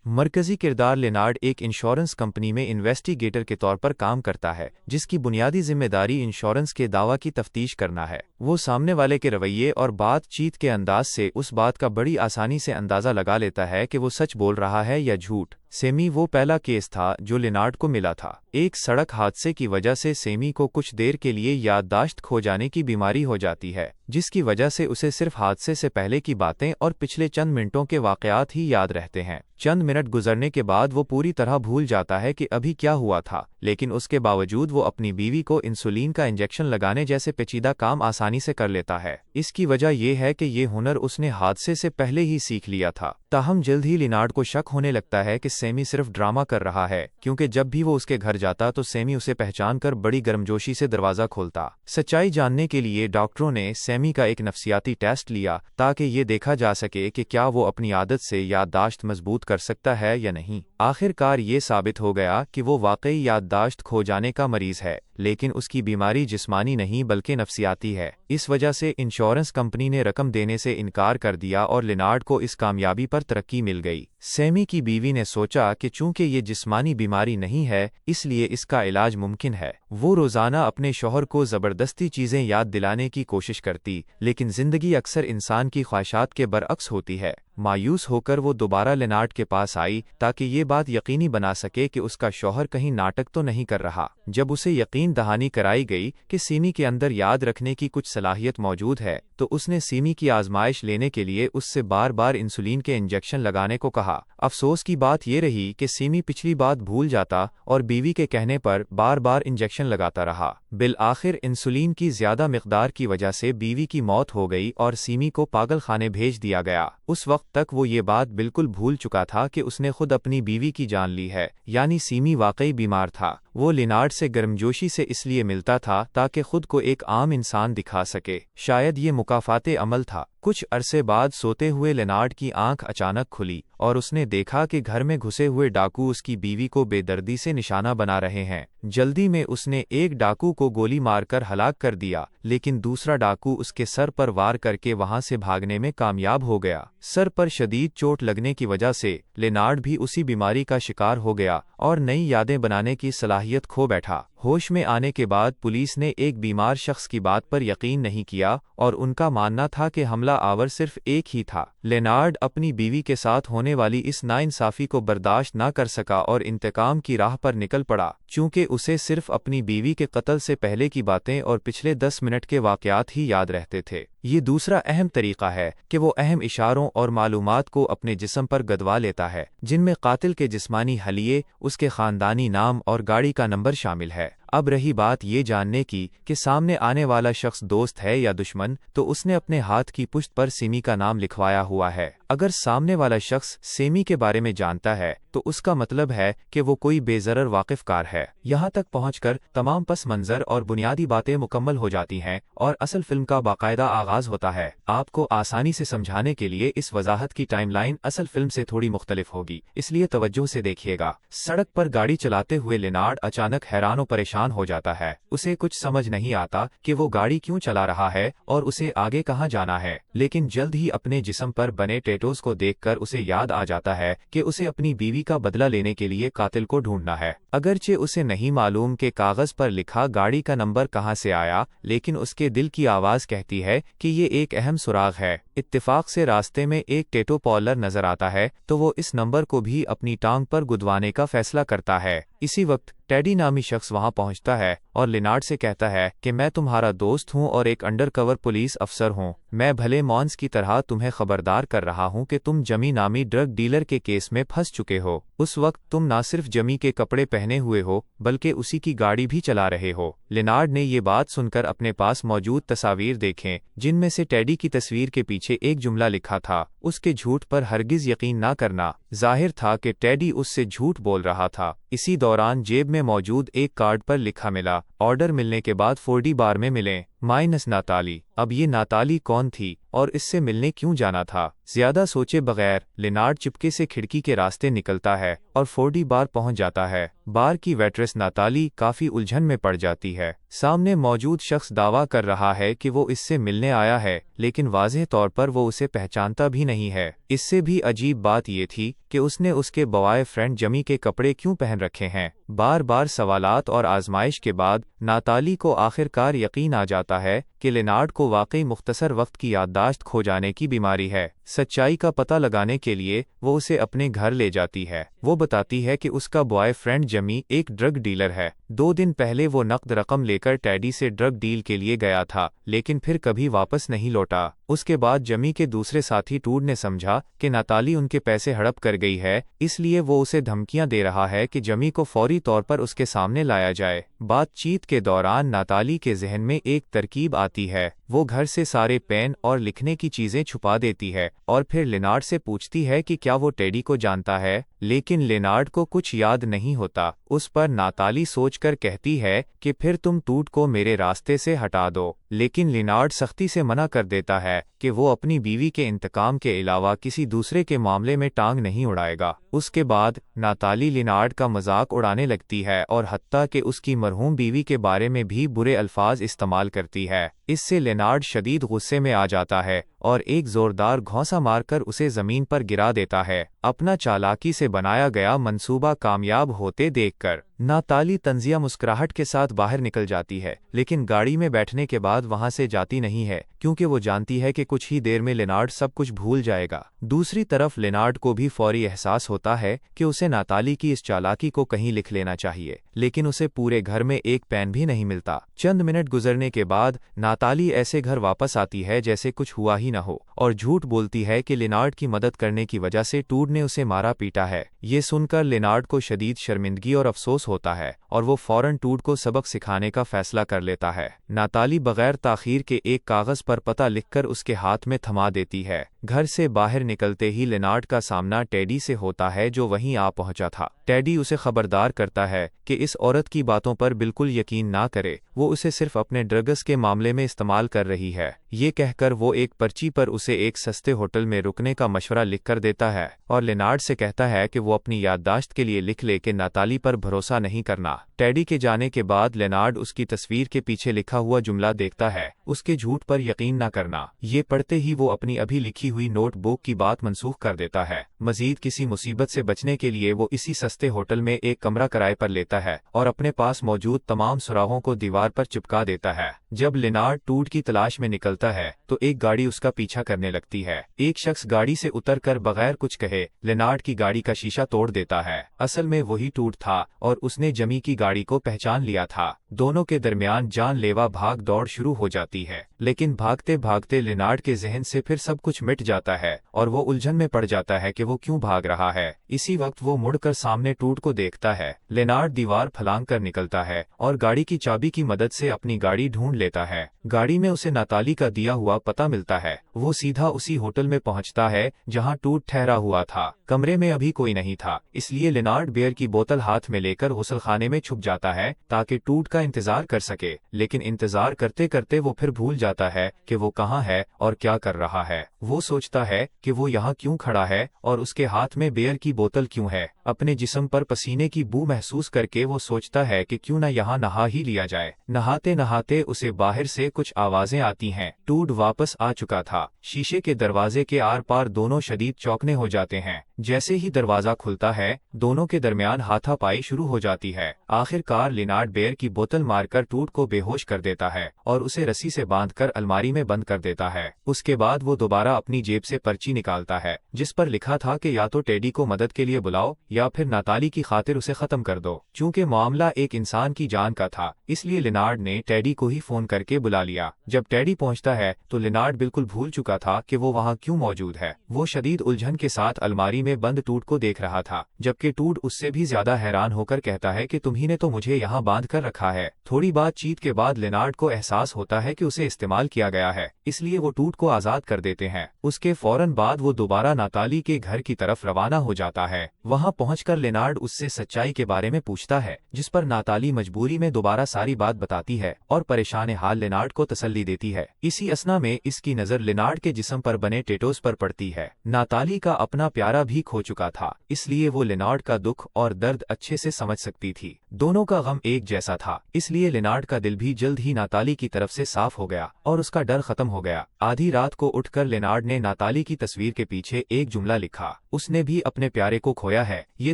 مرکزی کردار لینارڈ ایک انشورنس کمپنی میں انویسٹیگیٹر کے طور پر کام کرتا ہے جس کی بنیادی ذمہ داری انشورنس کے دعوی کی تفتیش کرنا ہے۔ وہ سامنے والے کے رویے اور بات چیت کے انداز سے اس بات کا بڑی آسانی سے اندازہ لگا لیتا ہے کہ وہ سچ بول رہا ہے یا جھوٹ۔ سیمی وہ پہلا کیس تھا جو لینارڈ کو ملا تھا۔ ایک سڑک حادثے کی وجہ سے سیمی کو کچھ دیر کے لیے یادداشت کھو جانے کی بیماری ہو جاتی ہے، جس کی وجہ سے اسے صرف حادثے سے پہلے کی باتیں اور پچھلے چند منٹوں کے واقعات ہی یاد رہتے ہیں۔ چند منٹ گزرنے کے بعد وہ پوری طرح بھول جاتا ہے کہ ابھی کیا ہوا تھا، لیکن اس کے باوجود وہ اپنی بیوی کو انسولین کا انجیکشن لگانے جیسے پیچیدہ کام آسانی سے کر لیتا ہے۔ اس کی وجہ یہ ہے کہ یہ ہنر اس نے حادثے سے پہلے ہی سیکھ لیا تھا۔ تاہم جلد ہی لینارڈ کو شک ہونے لگتا ہے کہ سیمی صرف ڈرامہ کر رہا ہے، کیونکہ جب بھی وہ اس کے گھر جاتا تو سیمی اسے پہچان کر بڑی گرمجوشی سے دروازہ کھولتا۔ سچائی جاننے کے لیے ڈاکٹروں نے سیمی کا ایک نفسیاتی ٹیسٹ لیا تاکہ یہ دیکھا جا سکے کہ کیا وہ اپنی عادت سے یادداشت مضبوط کر سکتا ہے یا نہیں۔ آخر کار یہ ثابت ہو گیا کہ وہ واقعی یادداشت کھو جانے کا مریض ہے، لیکن اس کی بیماری جسمانی نہیں بلکہ نفسیاتی ہے۔ اس وجہ سے انشورنس کمپنی نے رقم دینے سے انکار کر دیا اور لینارڈ کو اس کامیابی پر ترقی مل گئی۔ سیمی کی بیوی نے سوچا کہ چونکہ یہ جسمانی بیماری نہیں ہے اس لیے اس کا علاج ممکن ہے۔ وہ روزانہ اپنے شوہر کو زبردستی چیزیں یاد دلانے کی کوشش کرتی، لیکن زندگی اکثر انسان کی خواہشات کے برعکس ہوتی ہے۔ مایوس ہو کر وہ دوبارہ لینارڈ کے پاس آئی تاکہ یہ بات یقینی بنا سکے کہ اس کا شوہر کہیں ناٹک تو نہیں کر رہا۔ جب اسے یقین دہانی کرائی گئی کہ سیمی کے اندر یاد رکھنے کی کچھ صلاحیت موجود ہے تو اس نے سیمی کی آزمائش لینے کے لیے اس سے بار بار انسولین کے انجیکشن لگانے کو کہا۔ افسوس کی بات یہ رہی کہ سیمی پچھلی بات بھول جاتا اور بیوی کے کہنے پر بار بار انجیکشن لگاتا رہا۔ بالآخر انسولین کی زیادہ مقدار کی وجہ سے بیوی کی موت ہو گئی اور سیمی کو پاگل خانے بھیج دیا گیا۔ اس وقت تک وہ یہ بات بالکل بھول چکا تھا کہ اس نے خود اپنی بیوی کی جان لی ہے، یعنی سیمی واقعی بیمار تھا۔ وہ لینارڈ سے گرمجوشی سے اس لیے ملتا تھا تاکہ خود کو ایک عام انسان دکھا سکے۔ شاید یہ مکافات عمل تھا۔ کچھ عرصے بعد سوتے ہوئے لینارڈ کی آنکھ اچانک کھلی اور اس نے دیکھا کہ گھر میں گھسے ہوئے ڈاکو اس کی بیوی کو بے دردی سے نشانہ بنا رہے ہیں۔ جلدی میں اس نے ایک ڈاکو کو گولی مار کر ہلاک کر دیا، لیکن دوسرا ڈاکو اس کے سر پر وار کر کے وہاں سے بھاگنے میں کامیاب ہو گیا۔ سر پر شدید چوٹ لگنے کی وجہ سے لینارڈ بھی اسی بیماری کا شکار ہو گیا اور نئی یادیں بنانے کی صلاحیت کھو بیٹھا۔ ہوش میں آنے کے بعد پولیس نے ایک بیمار شخص کی بات پر یقین نہیں کیا اور ان کا ماننا تھا کہ حملہ آور صرف ایک ہی تھا۔ لینارڈ اپنی بیوی کے ساتھ ہونے والی اس ناانصافی کو برداشت نہ کر سکا اور انتقام کی راہ پر نکل پڑا، چونکہ اسے صرف اپنی بیوی کے قتل سے پہلے کی باتیں اور پچھلے 10 منٹ کے واقعات ہی یاد رہتے تھے۔ یہ دوسرا اہم طریقہ ہے کہ وہ اہم اشاروں اور معلومات کو اپنے جسم پر گدوا لیتا ہے، جن میں قاتل کے جسمانی حلیے، اس کے خاندانی نام اور گاڑی کا نمبر شامل ہے۔ اب رہی بات یہ جاننے کی کہ سامنے آنے والا شخص دوست ہے یا دشمن، تو اس نے اپنے ہاتھ کی پشت پر سیمی کا نام لکھوایا ہوا ہے۔ اگر سامنے والا شخص سیمی کے بارے میں جانتا ہے تو اس کا مطلب ہے کہ وہ کوئی بے ضرر واقف کار ہے۔ یہاں تک پہنچ کر تمام پس منظر اور بنیادی باتیں مکمل ہو جاتی ہیں اور اصل فلم کا باقاعدہ آغاز ہوتا ہے۔ آپ کو آسانی سے سمجھانے کے لیے اس وضاحت کی ٹائم لائن اصل فلم سے تھوڑی مختلف ہوگی، اس لیے توجہ سے دیکھیے گا۔ سڑک پر گاڑی چلاتے ہوئے لینارڈ اچانک حیران و پریشان ہو جاتا ہے۔ اسے کچھ سمجھ نہیں آتا کہ وہ گاڑی کیوں چلا رہا ہے اور اسے آگے کہاں جانا ہے، لیکن جلد ہی اپنے جسم پر بنے ٹیٹوز کو دیکھ کر اسے یاد آ جاتا ہے کہ اسے اپنی بیوی کا بدلہ لینے کے لیے قاتل کو ڈھونڈنا ہے۔ اگرچہ اسے نہیں معلوم کہ کاغذ پر لکھا گاڑی کا نمبر کہاں سے آیا، لیکن اس کے دل کی آواز کہتی ہے کہ یہ ایک اہم سراغ ہے۔ اتفاق سے راستے میں ایک ٹیٹو پارلر نظر آتا ہے تو وہ اس نمبر کو بھی اپنی ٹانگ پر گدوانے کا فیصلہ کرتا ہے۔ اسی وقت ٹیڈی نامی شخص وہاں پہنچتا ہے اور لینارڈ سے کہتا ہے کہ میں تمہارا دوست ہوں اور ایک انڈر کور پولیس افسر ہوں۔ میں بھلے مانس کی طرح تمہیں خبردار کر رہا ہوں کہ تم جمی نامی ڈرگ ڈیلر کے کیس میں پھنس چکے ہو۔ اس وقت تم نہ صرف جمی کے کپڑے پہنے ہوئے ہو بلکہ اسی کی گاڑی بھی چلا رہے ہو۔ لینارڈ نے یہ بات سن کر اپنے پاس موجود تصاویر دیکھیں، جن میں سے ٹیڈی کی تصویر کے پیچھے ایک جملہ لکھا تھا، اس کے جھوٹ پر ہرگز یقین نہ کرنا۔ ظاہر تھا کہ ٹیڈی اس سے جھوٹ بول رہا تھا۔ इसी दौरान जेब में मौजूद एक कार्ड पर लिखा मिला, ऑर्डर मिलने के बाद 4D बार में मिलें माइनस नाताली। अब ये नाताली कौन थी और इससे मिलने क्यों जाना था? ज्यादा सोचे बगैर लेनार्ड चुपके से खिड़की के रास्ते निकलता है और 4D बार पहुंच जाता है। बार की वेट्रेस नाताली काफी उलझन में पड़ जाती है। सामने मौजूद शख्स दावा कर रहा है कि वो इससे मिलने आया है, लेकिन वाज़ेह तौर पर वो उसे पहचानता भी नहीं है। इससे भी अजीब बात ये थी कि उसने उसके बॉय फ्रेंड जमी के कपड़े क्यों पहन रखे हैं। बार बार सवालात और आजमाइश के बाद नाताली को आखिरकार यकीन आ जाता है कि लेनार्ड को वाकई मुख्तसर वक्त की याददाश्त खो जाने की बीमारी है। सच्चाई का पता लगाने के लिए वो उसे अपने घर ले जाती है। वो बताती है कि उसका बॉयफ्रेंड जमी एक ड्रग डीलर है। 2 दिन पहले वो नकद रकम लेकर टेडी से ड्रग डील के लिए गया था, लेकिन फिर कभी वापस नहीं लौटा। उसके बाद जमी के दूसरे साथी टूड ने समझा कि नाताली उनके पैसे हड़प कर गई है, इसलिए वो उसे धमकियां दे रहा है कि जमी को फौरी तौर पर उसके सामने लाया जाए। बातचीत के दौरान नाताली के जहन में एक तरकीब आती है। वो घर से सारे पेन और लिखने की चीजें छुपा देती है और फिर लेनार्ड से पूछती है कि क्या वो टेडी को जानता है, लेकिन लेनार्ड को कुछ याद नहीं होता। उस पर नाताली सोचकर कहती है कि फिर तुम टूड को मेरे रास्ते से हटा दो, लेकिन लेनार्ड सख्ती से मना कर देता है कि वो अपनी बीवी के इंतकाम के अलावा किसी दूसरे के मामले में टांग नहीं उड़ाएगा। उसके बाद नाताली लेनार्ड का मजाक उड़ाने लगती है और हत्ता कि उसकी मरहूम बीवी के बारे में भी बुरे अल्फाज इस्तेमाल करती है। इससे लेनार्ड शदीद गुस्से में आ जाता है और एक जोरदार घौंसा मारकर उसे जमीन पर गिरा देता है। अपना चालाकी से बनाया गया मंसूबा कामयाब होते देखकर नाताली तंजिया मुस्कुराहट के साथ बाहर निकल जाती है, लेकिन गाड़ी में बैठने के बाद वहां से जाती नहीं है, क्योंकि वो जानती है कि कुछ ही देर में लेनार्ड सब कुछ भूल जाएगा। दूसरी तरफ लेनार्ड को भी फौरी एहसास होता है कि उसे नाताली की इस चालाकी को कहीं लिख लेना चाहिए, लेकिन उसे पूरे घर में एक पेन भी नहीं मिलता। चंद मिनट गुजरने के बाद नाताली ऐसे घर वापस आती है जैसे कुछ हुआ ही न हो, और झूठ बोलती है कि लेनार्ड की मदद करने की वजह से टूड ने उसे मारा पीटा है। ये सुनकर लेनार्ड को शदीद शर्मिंदगी और अफसोस होता है और वो फौरन टूड को सबक सिखाने का फैसला कर लेता है। नाताली बगैर ताखीर के एक कागज पर पता लिखकर उसके हाथ में थमा देती है। घर से बाहर निकलते ही लेनार्ड का सामना टेडी से होता है, जो वहीं आ पहुंचा था। टेडी उसे खबरदार करता है कि इस औरत की बातों पर बिल्कुल यकीन ना करे, वो उसे सिर्फ अपने ड्रग्स के मामले में इस्तेमाल कर रही है। ये कहकर वो एक पर्ची पर उसे एक सस्ते होटल में रुकने का मशवरा लिखकर देता है और लेनार्ड से कहता है कि वो अपनी याददाश्त के लिए लिख ले कि नाताली पर भरोसा नहीं करना। टेडी के जाने के बाद लेनार्ड उसकी तस्वीर के पीछे लिखा हुआ जुमला देखता है, उसके झूठ पर यकीन न करना। ये पढ़ते ही वो अपनी अभी लिखी हुई नोटबुक की बात मनसूख कर देता है। मजीद किसी मुसीबत से बचने के लिए वो इसी सस्ते होटल में एक कमरा किराए पर लेता है और अपने पास मौजूद तमाम सुराहों को दीवार पर चिपका देता है। जब लेनार्ड टूड की तलाश में निकलता है तो एक गाड़ी उसका पीछा करने लगती है। एक शख्स गाड़ी से उतरकर बगैर कुछ कहे लेनार्ड की गाड़ी का शीशा तोड़ देता है। असल में वही टूड था और उसने जमी की गाड़ी को पहचान लिया था। दोनों के दरमियान जानलेवा भाग दौड़ शुरू हो जाती है, लेकिन भागते भागते लेनार्ड के जहन से फिर सब कुछ मिट जाता है और वो उलझन में पड़ जाता है कि वो क्यों भाग रहा है। इसी वक्त वो मुड़कर सामने टूड को देखता है। लेनार्ड दीवार फलांग कर निकलता है और गाड़ी की चाबी की मदद से अपनी गाड़ी ढूंढ लेता है। गाड़ी में उसे नाताली का दिया हुआ पता मिलता है। वो सीधा उसी होटल में पहुंचता है जहां टूड ठहरा हुआ था। कमरे में अभी कोई नहीं था, इसलिए लेनार्ड बियर की बोतल हाथ में लेकर गुसलखाने में छुप जाता है ताकि टूड का इंतजार कर सके। लेकिन इंतजार करते करते वो फिर भूल जाता है कि वो कहाँ है और क्या कर रहा है। वो सोचता है कि वो यहाँ क्यों खड़ा है और उसके हाथ में बियर की बोतल क्यों है। अपने जिस्म पर पसीने की बू महसूस करके वो सोचता है कि क्यों न यहाँ नहा ही लिया जाए। नहाते नहाते उसे बाहर से कुछ आवाजें आती हैं। टूड वापस आ चुका था। शीशे के दरवाजे के आर पार दोनों शदीद चौंकने हो जाते हैं। जैसे ही दरवाजा खुलता है, दोनों के दरमियान हाथापाई शुरू हो जाती है। आखिरकार लेनार्ड बियर की बोतल मारकर टूड को बेहोश कर देता है और उसे रस्सी से बांधकर अलमारी में बंद कर देता है। उसके बाद वो दोबारा अपनी जेब से पर्ची निकालता है जिस पर लिखा था कि या तो टेडी को मदद के लिए बुलाओ या फिर नाताली की खातिर उसे खत्म कर दो। चूंकि मामला एक इंसान की जान का था, इसलिए लेनार्ड ने टेडी को ही फोन करके बुला लिया। जब टेडी पहुंचता है तो लेनार्ड बिल्कुल भूल चुका था कि वो वहाँ क्यों मौजूद है। वो शदीद उलझन के साथ अलमारी में बंद टूड को देख रहा था, जबकि टूड उससे भी ज्यादा हैरान होकर कहता है कि तुम्ही ने तो मुझे यहाँ बांध कर रखा है। थोड़ी बातचीत के बाद लेनार्ड को एहसास होता है कि उसे इस्तेमाल किया गया है, इसलिए वो टूड को आजाद कर देते हैं। उसके फौरन बाद वो दोबारा नाताली के घर की तरफ रवाना हो जाता है। वहाँ पहुँच कर लेनार्ड उससे सच्चाई के बारे में पूछता है, जिस पर नाताली मजबूरी में दोबारा सारी बात बताती है और परेशान हाल लेनार्ड को तसल्ली देती है। इसी असना में इसकी नज़र लेनार्ड के जिस्म पर बने टेटोस पर पड़ती है। नाताली का अपना प्यारा भी खो चुका था, इसलिए वो लेनार्ड का दुख और दर्द अच्छे से समझ सकती थी। दोनों का गम एक जैसा था, इसलिए लेनार्ड का दिल भी जल्द ही नाताली की तरफ से साफ हो गया और उसका डर खत्म हो गया। आधी रात को उठकर लेनार्ड ने नाताली की तस्वीर के पीछे एक जुमला लिखा, उसने भी अपने प्यारे को खोया है, ये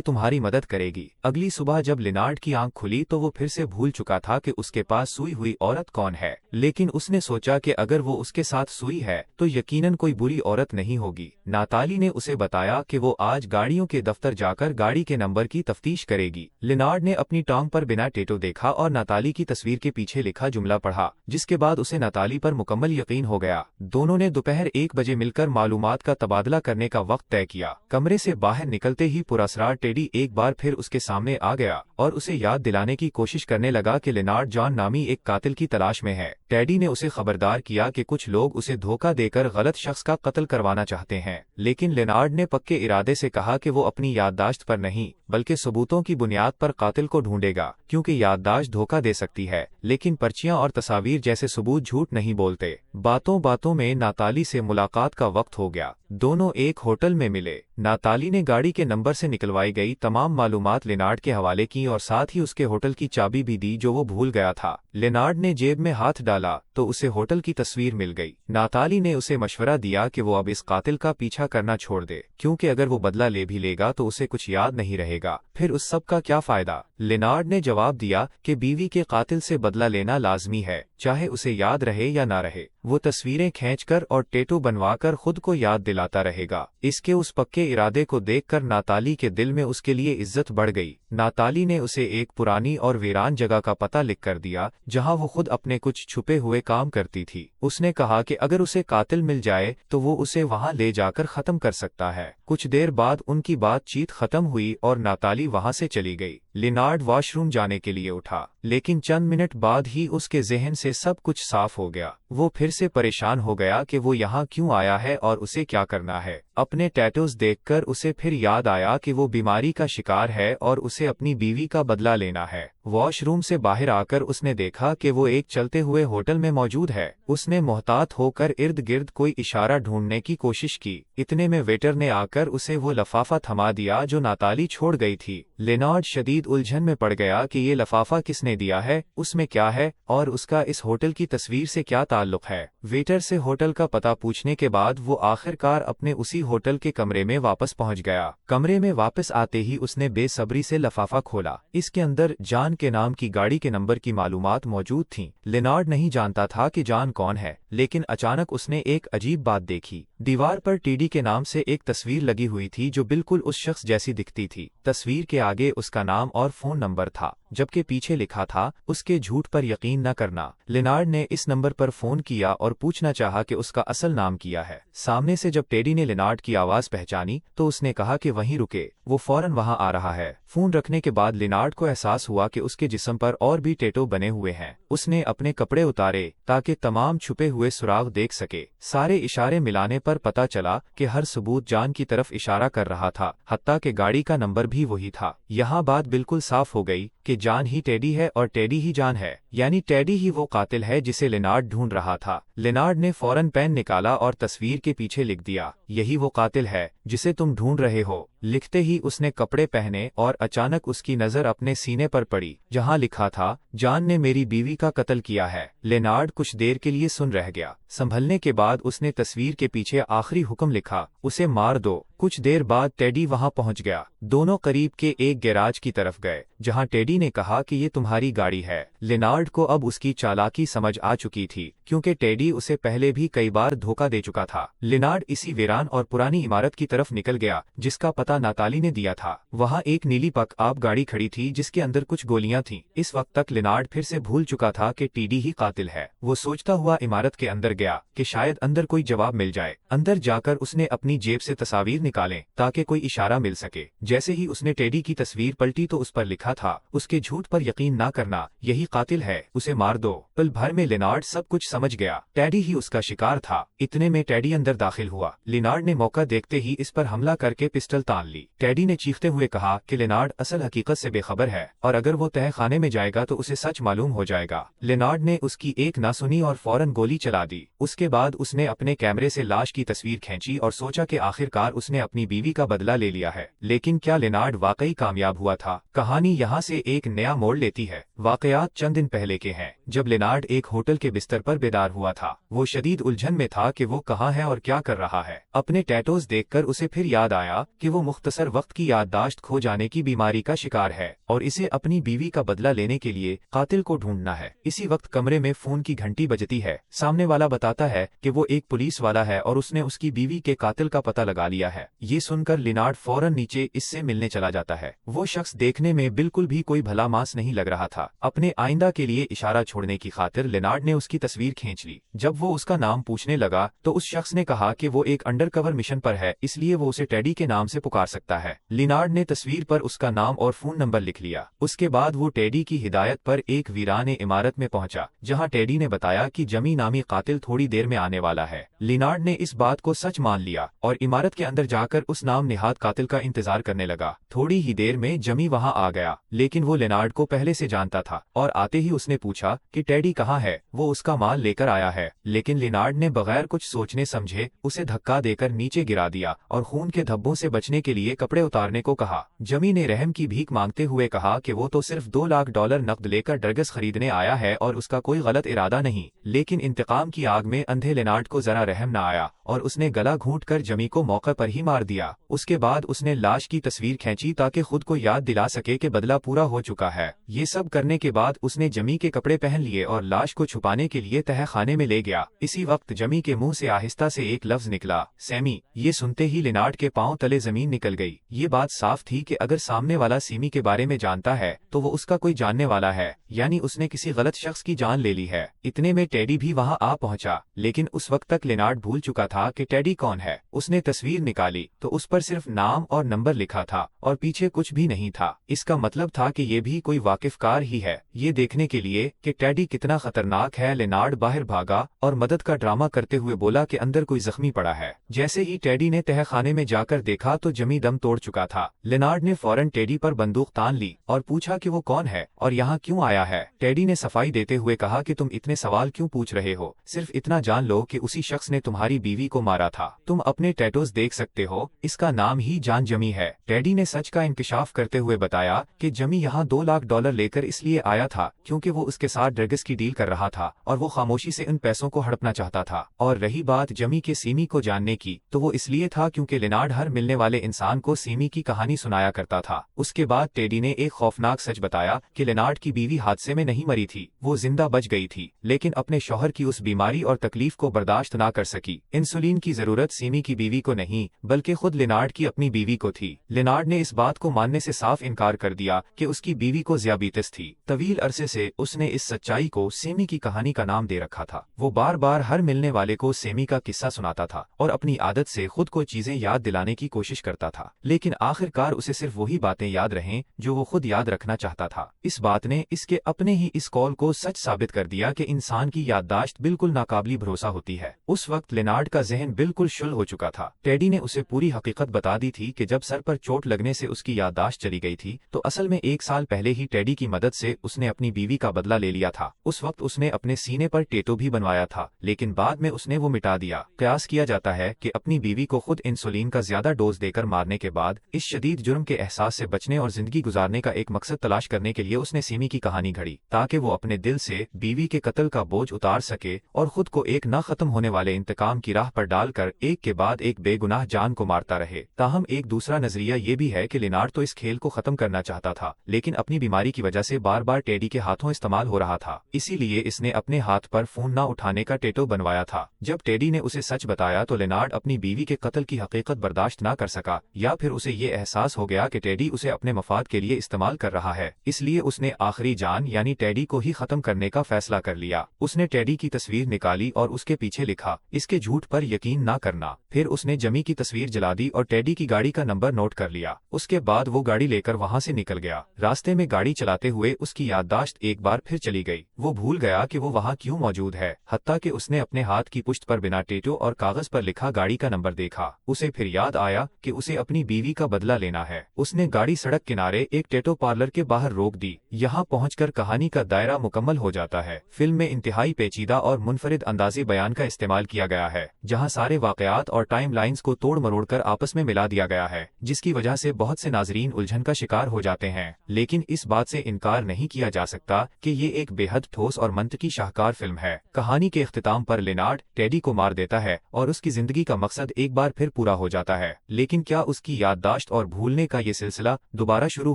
तुम्हारी मदद करेगी। अगली सुबह जब लेनार्ड की आंख खुली तो वो फिर से भूल चुका था कि उसके पास सूई हुई औरत कौन है, लेकिन उसने सोचा कि अगर वो उसके साथ सूई है तो यकीनन कोई बुरी औरत नहीं होगी। नाताली ने उसे बताया कि वो आज गाड़ियों के दफ्तर जाकर गाड़ी के नंबर की तफ्तीश करेगी। लेनार्ड ने अपनी टांग पर बिना टेटो देखा और नाताली की तस्वीर के पीछे लिखा जुमला पढ़ा, जिसके बाद उसे नाताली पर मुकम्मल यकीन हो गया। दोनों ने दोपहर 1 बजे मिलकर मालूमात का तबादला करने का वक्त तय किया। कमरे से बाहर निकलते ही पुरअसरार टेडी एक बार फिर उसके सामने आ गया और उसे याद दिलाने की कोशिश करने लगा कि लेनार्ड जॉन नामी एक कातिल की तलाश में है। टेडी ने उसे खबरदार किया कि कुछ लोग उसे धोखा देकर गलत शख्स का कत्ल करवाना चाहते हैं, लेकिन लेनार्ड ने पक्के इरादे से कहा कि वो अपनी याददाश्त पर नहीं बल्कि सबूतों की बुनियाद पर कातिल को ढूंढेगा, क्योंकि याददाश्त धोखा दे सकती है लेकिन पर्चियां और तस्वीर जैसे सबूत झूठ नहीं बोलते। बातों बातों में नाताली से मुलाकात का वक्त हो गया। दोनों एक होटल में मिले। नाताली ने गाड़ी के नंबर से निकलवाई गई तमाम मालूमात लेनार्ड के हवाले की और साथ ही उसके होटल की चाबी भी दी जो वो भूल गया था। लेनार्ड ने जेब में हाथ डाला तो उसे होटल की तस्वीर मिल गई। नाताली ने उसे मशवरा दिया कि वो अब इस कातिल का पीछा करना छोड़ दे, क्योंकि अगर वो बदला ले भी लेगा तो उसे कुछ याद नहीं रहेगा, फिर उस सब का क्या फायदा। लेनार्ड ने जवाब दिया कि बीवी के कातिल से बदला लेना लाजमी है, चाहे उसे याद रहे या ना रहे। वो तस्वीरें खींचकर और टेटू बनवाकर खुद को याद दिलाता रहेगा। इसके उस पक्के इरादे को देखकर नाताली के दिल में उसके लिए इज्जत बढ़ गई। नाताली ने उसे एक पुरानी और वीरान जगह का पता लिख कर दिया जहां वो खुद अपने कुछ छुपे हुए काम करती थी। उसने कहा कि अगर उसे कातिल मिल जाए तो वो उसे वहां ले जाकर खत्म कर सकता है। कुछ देर बाद उनकी बातचीत खत्म हुई और नाताली वहां से चली गई। लेनार्ड वॉशरूम जाने के लिए उठा, लेकिन चंद मिनट बाद ही उसके जहन से सब कुछ साफ हो गया। वो फिर से परेशान हो गया कि वो यहाँ क्यों आया है और उसे क्या करना है। अपने टैटूज देखकर उसे फिर याद आया कि वो बीमारी का शिकार है और उसे अपनी बीवी का बदला लेना है। वॉशरूम से बाहर आकर उसने देखा कि वो एक चलते हुए होटल में मौजूद है। उसने मोहतात होकर इर्द गिर्द कोई इशारा ढूंढने की कोशिश की। इतने में वेटर ने आकर उसे वो लफाफा थमा दिया जो नाताली छोड़ गई थी। लेनार्ड शदीद उलझन में पड़ गया कि ये लफाफा किसने दिया है, उसमें क्या है और उसका इस होटल की तस्वीर से क्या ताल्लुक है। वेटर से होटल का पता पूछने के बाद वो आखिरकार अपने उसी होटल के कमरे में वापस पहुंच गया। कमरे में वापस आते ही उसने बेसब्री से लफाफा खोला। इसके अंदर जान के नाम की गाड़ी के नंबर की मालूमात मौजूद थीं। लेनार्ड नहीं जानता था कि जान कौन है, लेकिन अचानक उसने एक अजीब बात देखी। दीवार पर टीडी के नाम से एक तस्वीर लगी हुई थी जो बिल्कुल उस शख्स जैसी दिखती थी। तस्वीर के आगे उसका नाम और फोन नंबर था, जबकि पीछे लिखा था, उसके झूठ पर यकीन न करना। लेनार्ड ने इस नंबर पर फोन किया और पूछना चाहा कि उसका असल नाम क्या है। सामने से जब टेडी ने लेनार्ड की आवाज पहचानी तो उसने कहा कि वहीं रुके, वो फौरन वहां आ रहा है। फोन रखने के बाद लेनार्ड को एहसास हुआ कि उसके जिस्म पर और भी टैटू बने हुए हैं। उसने अपने कपड़े उतारे ताकि तमाम छुपे हुए सुराग देख सके। सारे इशारे मिलाने पर पता चला कि हर सबूत जान की तरफ इशारा कर रहा था, हत्ता कि गाड़ी का नंबर भी वही था। यहाँ बात बिल्कुल साफ हो गई कि जान ही टेडी है और टेडी ही जान है, यानी टेडी ही वो कातिल है जिसे लेनार्ड ढूंढ रहा था। लेनार्ड ने फौरन पेन निकाला और तस्वीर के पीछे लिख दिया, यही वो कातिल है जिसे तुम ढूंढ रहे हो। लिखते ही उसने कपड़े पहने और अचानक उसकी नजर अपने सीने पर पड़ी जहां लिखा था, जान ने मेरी बीवी का कत्ल किया है। लेनार्ड कुछ देर के लिए सुन रह गया। संभलने के बाद उसने तस्वीर के पीछे आखिरी हुक्म लिखा, उसे मार दो। कुछ देर बाद टेडी वहां पहुंच गया। दोनों करीब के एक गैराज की तरफ गए जहां टेडी ने कहा कि ये तुम्हारी गाड़ी है। लेनार्ड को अब उसकी चालाकी समझ आ चुकी थी, क्योंकि टेडी उसे पहले भी कई बार धोखा दे चुका था। लेनार्ड इसी वीरान और पुरानी इमारत की तरफ निकल गया जिसका पता नाताली ने दिया था। वहां एक नीली पिकअप गाड़ी खड़ी थी जिसके अंदर कुछ गोलियां थीं। इस वक्त तक लेनार्ड फिर से भूल चुका था कि टेडी ही कातिल है। वो सोचता हुआ इमारत के अंदर गया कि शायद अंदर कोई जवाब मिल जाए। अंदर जाकर उसने अपनी जेब से तस्वीर निकाले ताकि कोई इशारा मिल सके। जैसे ही उसने टेडी की तस्वीर पलटी तो उस पर लिखा था, उसके झूठ पर यकीन ना करना, यही कातिल है, उसे मार दो। पल भर में लेनार्ड सब कुछ समझ गया। टेडी ही उसका शिकार था। इतने में टेडी अंदर दाखिल हुआ। लिनार्ड ने मौका देखते ही इस पर हमला करके पिस्टल तान ली। टेडी ने चीखते हुए कहा कि लिनार्ड असल हकीकत से बेखबर है और अगर वो तह खाने में जाएगा तो उसे सच मालूम हो जाएगा। लिनार्ड ने उसकी एक ना सुनी और फौरन गोली चला दी। उसके बाद उसने अपने कैमरे से लाश की तस्वीर खींची और सोचा कि आखिरकार उसने अपनी बीवी का बदला ले लिया है। लेकिन क्या लिनार्ड वाकई कामयाब हुआ था? कहानी यहाँ से एक नया मोड़ लेती है। वाकयात चंद दिन पहले के हैं, जब लिनार्ड एक होटल के बिस्तर पर बेदार हुआ था। वो शदीद उलझन में था कि वो कहाँ है और क्या कर रहा है। अपने टैटोज देखकर उसे फिर याद आया कि वो मुख्तसर वक्त की याददाश्त खो जाने की बीमारी का शिकार है और इसे अपनी बीवी का बदला लेने के लिए कातिल को ढूंढना है। इसी वक्त कमरे में फोन की घंटी बजती है। सामने वाला बताता है कि वो एक पुलिस वाला है और उसने उसकी बीवी के कातिल का पता लगा लिया है। ये सुनकर लिनार्ड फौरन नीचे इससे मिलने चला जाता है। वो शख्स देखने में बिल्कुल भी कोई भला मांस नहीं लग रहा था। अपने आइंदा के लिए इशारा छोड़ने की खातिर लिनार्ड ने उसकी तस्वीर खींच ली। जब वो उसका नाम पूछने लगा तो उस शख्स ने कहा कि वो एक अंडरकवर मिशन पर है, इसलिए वो उसे टेडी के नाम से पुकार सकता है। लिनार्ड ने तस्वीर पर उसका नाम और फोन नंबर लिख लिया। उसके बाद वो टेडी की हिदायत पर एक वीराने इमारत में पहुंचा, जहां टेडी ने बताया कि जमी नामी कातिल थोड़ी देर में आने वाला है। लिनार्ड ने इस बात को सच मान लिया और इमारत के अंदर जाकर उस नाम निहाद कातिल का इंतजार करने लगा। थोड़ी ही देर में जमी वहां आ गया, लेकिन वो लिनार्ड को पहले से जानता था और आते ही उसने पूछा कि टेडी कहाँ है। वो उसका माल लेकर आया है। लेकिन लिनार्ड ने बगैर कुछ सोचने समझे उसे धक्का देकर नीचे गिरा दिया और खून के धब्बों से बचने के लिए कपड़े उतारने को कहा। जमी ने रहम की भीख मांगते हुए कहा कि वो तो सिर्फ $2 लाख नकद लेकर ड्रग्स खरीदने आया है और उसका कोई गलत इरादा नहीं। लेकिन इंतकाम की आग में अंधे लिनार्ड को जरा रहम न आया और उसने गला घूंट कर जमी को मौके पर ही मार दिया। उसके बाद उसने लाश की तस्वीर खींची ताकि खुद को याद दिला सके कि बदला पूरा हो चुका है। ये सब करने के बाद उसने जमी के कपड़े पहन लिए और लाश को छुपाने के लिए तह खाने में ले गया। इसी वक्त जमी के मुंह से आहिस्ता से एक लफ्ज निकला, सैमी। ये सुनते ही लिनार्ड के पांव तले जमीन निकल गई। ये बात साफ थी कि अगर सामने वाला सीमी के बारे में जानता है तो वो उसका कोई जानने वाला है, यानी उसने किसी गलत शख्स की जान ले ली है। इतने में टेडी भी वहां आ पहुंचा, लेकिन उस वक्त तक लिनार्ड भूल चुका था कि टेडी कौन है। उसने तस्वीर निकाली तो उस पर सिर्फ नाम और नंबर लिखा था और पीछे कुछ भी नहीं था। इसका मतलब था कि ये भी कोई वाकिफकार ही है। ये देखने के लिए कि टेडी कितना खतरनाक है, लिनार्ड बाहर भागा और मदद का ड्रामा करते हुए बोला कि अंदर कोई जख्मी पड़ा है। जैसे ही टेडी ने तह खाने में जाकर देखा तो जमी दम तोड़ चुका था। लिनार्ड ने फौरन टेडी पर बंदूक तान ली और पूछा कि वो कौन है और यहाँ क्यों आया है। टेडी ने सफाई देते हुए कहा कि तुम इतने सवाल क्यों पूछ रहे हो, सिर्फ इतना जान लो कि उसी शख्स ने तुम्हारी बीवी को मारा था। तुम अपने टैटोज देख सकते हो, इसका नाम ही जान जमी है। टेडी ने सच का इंकशाफ करते हुए बताया कि जमी यहाँ $2 लाख लेकर इसलिए आया था क्योंकि वो उसके साथ ड्रग्स की डील कर रहा था और वो खामोशी से उन पैसों को हड़पना चाहता था। और रही बात जमी के सीमी को जानने की, तो वो इसलिए था क्योंकि लिनार्ड हर मिलने वाले इंसान को सीमी की कहानी सुनाया करता था। उसके बाद टेडी ने एक खौफनाक सच बताया कि लिनार्ड की बीवी हादसे में नहीं मरी थी, वो जिंदा बच गई थी, लेकिन अपने शौहर की उस बीमारी और तकलीफ को बर्दाश्त ना कर सकी। इंसुलिन की जरूरत सीमी की बीवी को नहीं बल्कि खुद लिनार्ड की अपनी बीवी को थी। लिनार्ड ने इस बात को मानने से साफ इनकार कर दिया कि उसकी बीवी को ज़ियाबीतिस थी। तवील अरसे से उसने इस सच्चाई को सेमी की कहानी का नाम दे रखा था। वो बार बार हर मिलने वाले को सेमी का किस्सा सुनाता था और अपनी आदत से खुद को चीजें याद दिलाने की कोशिश करता था, लेकिन आखिरकार उसे सिर्फ वही बातें याद रहें जो वो खुद याद रखना चाहता था। इस बात ने इसके अपने ही इस कॉल को सच साबित कर दिया कि इंसान की याददाश्त बिल्कुल नाकाबिल भरोसा होती है। उस वक्त लिनार्ड का जहन बिल्कुल शुल हो चुका था। टेडी ने उसे पूरी हकीकत बता दी थी कि जब सर पर चोट लगने से उसकी याददाश्त चली गई थी, तो असल में 1 साल पहले ही टेडी की मदद से उसने अपनी बीवी का बदला ले लिया था। उस वक्त उसने अपने सीने पर टेटू भी बनवाया था, लेकिन बाद में उसने वो मिटा दिया। कयास किया जाता है कि अपनी बीवी को खुद इंसुलिन का ज्यादा डोज देकर मारने के बाद इस शदीद जुर्म के एहसास से बचने और जिंदगी गुजारने का एक मकसद तलाश करने के लिए उसने सीमी की कहानी घड़ी, ताकि वो अपने दिल से बीवी के कत्ल का बोझ उतार सके और खुद को एक न खत्म होने वाले इंतकाम की राह पर डालकर एक के बाद एक बेगुनाह जान को मारता रहे। ताहम एक दूसरा नजरिया ये भी है कि लिनार्ड तो इस खेल को खत्म करना चाहता था, लेकिन अपनी बीमारी की वजह से बार बार टेडी के हाथों इस्तेमाल हो रहा था, इसीलिए इसने अपने हाथ पर खून न उठाने का टेटू बनवाया था। जब टेडी ने उसे सच बताया तो लिनार्ड अपनी बीवी के कत्ल की हकीकत बर्दाश्त न कर सका, या फिर उसे ये एहसास हो गया कि टेडी उसे अपने मफाद के लिए इस्तेमाल कर रहा है, इसलिए उसने आखिरी जान यानी टेडी को ही खत्म करने का फैसला कर लिया। उसने टेडी की तस्वीर निकाली और उसके पीछे लिखा, इसके झूठ पर यकीन न करना। फिर उसने जमी की तस्वीर जला दी और टेडी की गाड़ी का नंबर नोट कर लिया। उसके बाद वो गाड़ी लेकर वहाँ से निकल गया। रास्ते में गाड़ी चलाते हुए उसकी याददाश्त एक बार फिर चली गई। वो भूल गया कि वो वहाँ क्यों मौजूद है। حتیٰ کہ اس نے اپنے ہاتھ کی پشت پر بنا ٹیٹو اور کاغذ پر لکھا گاڑی کا نمبر دیکھا۔ اسے پھر یاد آیا کہ اسے اپنی بیوی کا بدلہ لینا ہے۔ اس نے گاڑی سڑک کنارے ایک ٹیٹو پارلر کے باہر روک دی۔ یہاں پہنچ کر کہانی کا دائرہ مکمل ہو جاتا ہے۔ فلم میں انتہائی پیچیدہ اور منفرد انداز بیان کا استعمال کیا گیا ہے، جہاں سارے واقعات اور ٹائم لائنز کو توڑ مروڑ کر آپس میں ملا دیا گیا ہے، جس کی وجہ سے بہت سے ناظرین الجھن کا شکار ہو جاتے ہیں۔ لیکن اس بات سے انکار نہیں کیا جا سکتا کہ یہ ایک بے حد ٹھوس اور منطقی شاہکار فلم ہے۔ کہانی کے اختتام پر لینارڈ ٹیڈی کو مار دیتا ہے اور اس کی زندگی کا مقصد ایک بار پھر پورا ہو جاتا ہے، لیکن کیا اس کی یادداشت اور بھولنے کا یہ سلسلہ دوبارہ شروع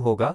ہوگا؟